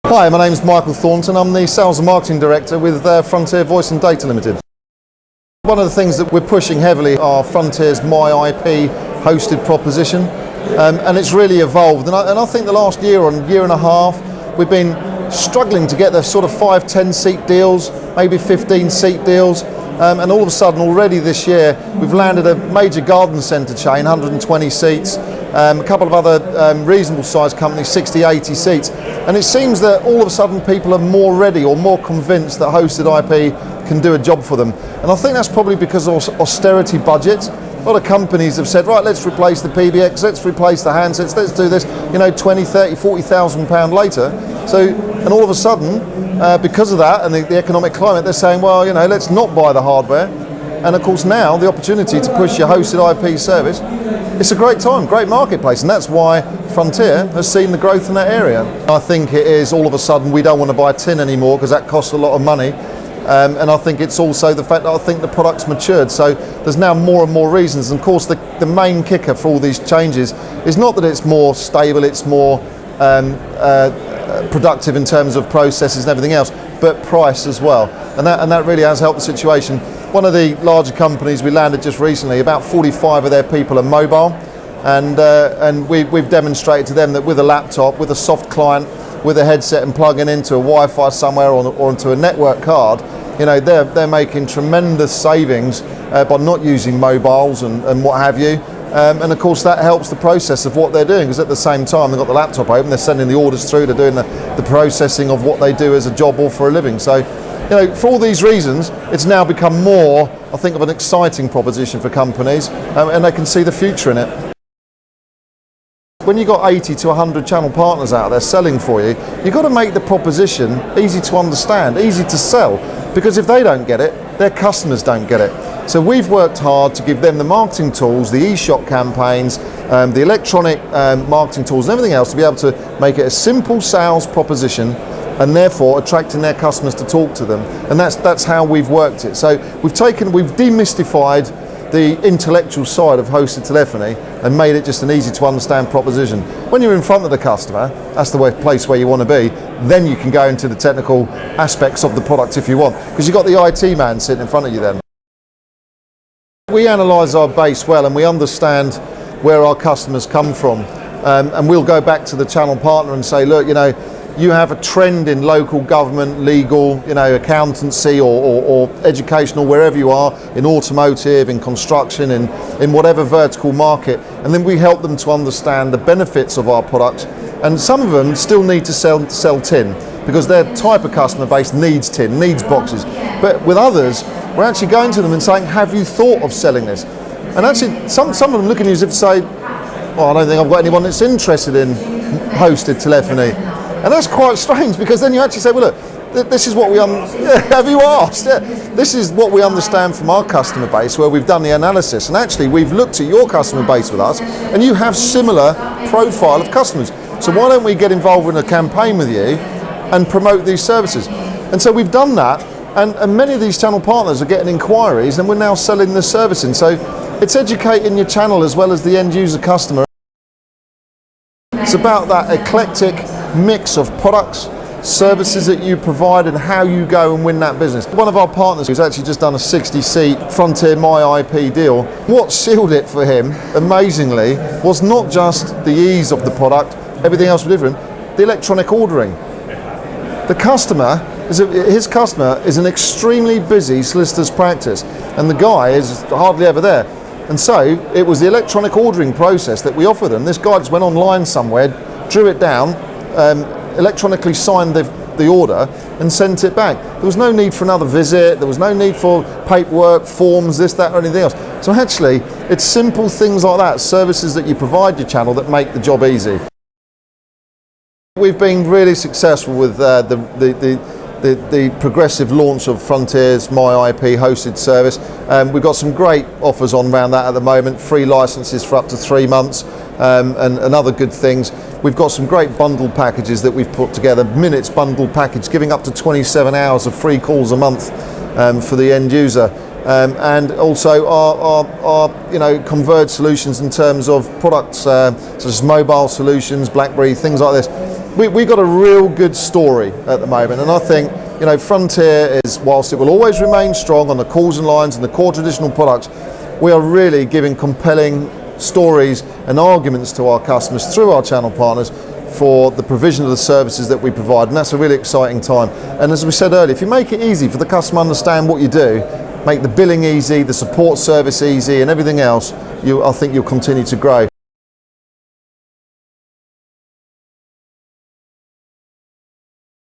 Hi, my name is Michael Thornton. I'm the Sales and Marketing Director with Frontier Voice and Data Limited. One of the things that we're pushing heavily are Frontier's My IP hosted proposition, and it's really evolved. And I think the last year or year and a half, we've been struggling to get the sort of 5-10 seat deals, maybe 15 seat deals. And all of a sudden, already this year, we've landed a major garden centre chain, 120 seats, a couple of other reasonable sized companies, 60, 80 seats. And it seems that all of a sudden people are more ready or more convinced that hosted IP can do a job for them. And I think that's probably because of austerity budgets. A lot of companies have said, right, let's replace the PBX, let's replace the handsets, let's do this, 20, 30, 40,000 pound later. So, and all of a sudden, because of that and the economic climate, they're saying, well, let's not buy the hardware. And of course now, the opportunity to push your hosted IP service, it's a great time, great marketplace, and that's why Frontier has seen the growth in that area. I think it is all of a sudden we don't want to buy tin anymore because that costs a lot of money. And I think it's also the fact that I think the product's matured. So there's now more and more reasons. And of course, the main kicker for all these changes is not that it's more stable, it's more productive in terms of processes and everything else, but price as well. And that really has helped the situation. One of the larger companies we landed just recently, about 45 of their people are mobile. And we've demonstrated to them that with a laptop, with a soft client, with a headset and plugging into a Wi-Fi somewhere or into a network card, they're making tremendous savings by not using mobiles and what have you. And of course that helps the process of what they're doing, because at the same time they've got the laptop open, they're sending the orders through, they're doing the processing of what they do as a job or for a living. So, for all these reasons, it's now become more, I think, of an exciting proposition for companies, and they can see the future in it. When you've got 80 to 100 channel partners out there selling for you, you've got to make the proposition easy to understand, easy to sell, because if they don't get it, their customers don't get it. So we've worked hard to give them the marketing tools, the e-shop campaigns, the electronic marketing tools and everything else to be able to make it a simple sales proposition and therefore attracting their customers to talk to them. And that's how we've worked it. So we've demystified the intellectual side of hosted telephony and made it just an easy to understand proposition. When you're in front of the customer, that's the place where you want to be, then you can go into the technical aspects of the product if you want, because you've got the IT man sitting in front of you then. We analyse our base well and we understand where our customers come from, and we'll go back to the channel partner and say, look, you have a trend in local government, legal, accountancy or educational, wherever you are, in automotive, in construction, in whatever vertical market, and then we help them to understand the benefits of our product. And some of them still need to sell tin because their type of customer base needs tin, needs boxes. But with others, we're actually going to them and saying, have you thought of selling this? And actually, some of them look at you as if to say, well, I don't think I've got anyone that's interested in hosted telephony. And that's quite strange, because then you actually say, well, look, this is what we have you asked? Yeah. This is what we understand from our customer base, where we've done the analysis, and actually we've looked at your customer base with us, and you have similar profile of customers. So why don't we get involved in a campaign with you and promote these services? And so we've done that, and many of these channel partners are getting inquiries, and we're now selling the servicing. So it's educating your channel as well as the end user customer. It's about that eclectic mix of products, services that you provide, and how you go and win that business. One of our partners who's actually just done a 60-seat Frontier My IP deal, what sealed it for him, amazingly, was not just the ease of the product, everything else was different, the electronic ordering. His customer is an extremely busy solicitor's practice, and the guy is hardly ever there. And so it was the electronic ordering process that we offer them. This guy just went online somewhere, drew it down, electronically signed the order and sent it back. There was no need for another visit, there was no need for paperwork, forms, this, that or anything else. So actually, it's simple things like that, services that you provide your channel that make the job easy. We've been really successful with the progressive launch of Frontier's My IP hosted service. We've got some great offers on around that at the moment, free licenses for up to 3 months, and other good things. We've got some great bundle packages that we've put together, minutes bundle package, giving up to 27 hours of free calls a month for the end user. And also our converged solutions in terms of products such as mobile solutions, BlackBerry, things like this. We've got a real good story at the moment, and I think Frontier is, whilst it will always remain strong on the calls and lines and the core traditional products, we are really giving compelling stories and arguments to our customers through our channel partners for the provision of the services that we provide, and that's a really exciting time. And as we said earlier, if you make it easy for the customer to understand what you do, make the billing easy, the support service easy, and everything else, I think you'll continue to grow.